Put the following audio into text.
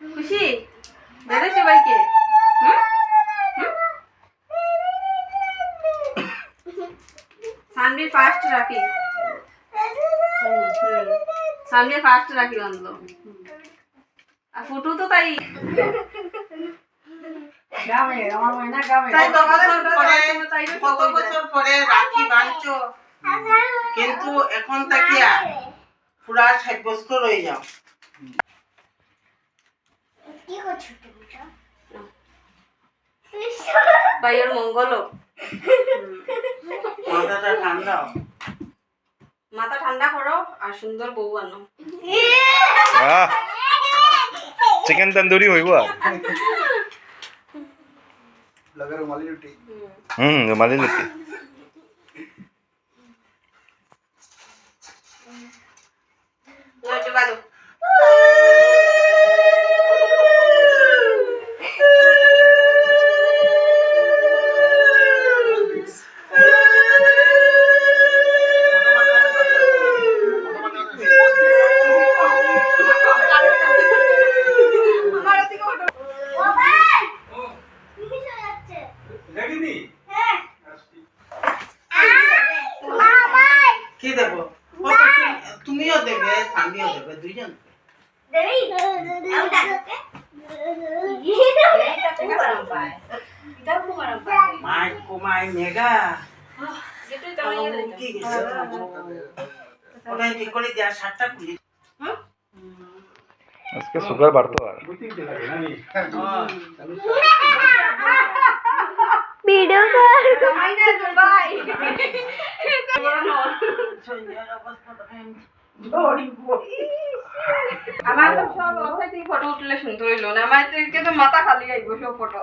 খুশি বেড়েছে বাইকে সামনে ফার্স্ট রাখি সামনে ফার্স্ট রাখি বাঁধলো আর ফুটু তো তাই কত বছর পরে রাখি বাঁধছো কিন্তু এখন তাকিয়া পুরা সাব্যস্ত রয়ে যাও। ভাইয়ের মঙ্গল মাথাটা ঠান্ডা মাথা ঠান্ডা করো আর সুন্দর বউ আনো চিকেন তন্দুরি হইব रुमाली रोटी रुमाली रोटी কি দেবো তুমিও দেবে সামিও দেবে দুইজন মাই কোমাই মেগা কি গেছে ওটাই ঠিক করে দেয়া শার্টটা খুলি আজকে সুগার বাড়তো আর ভিডিও কর ভাই আমার তো সব অবস্থায় ফটো উঠলে সুন্দর হইলো না আমার তো মাথা খালি আইবো সব ফটো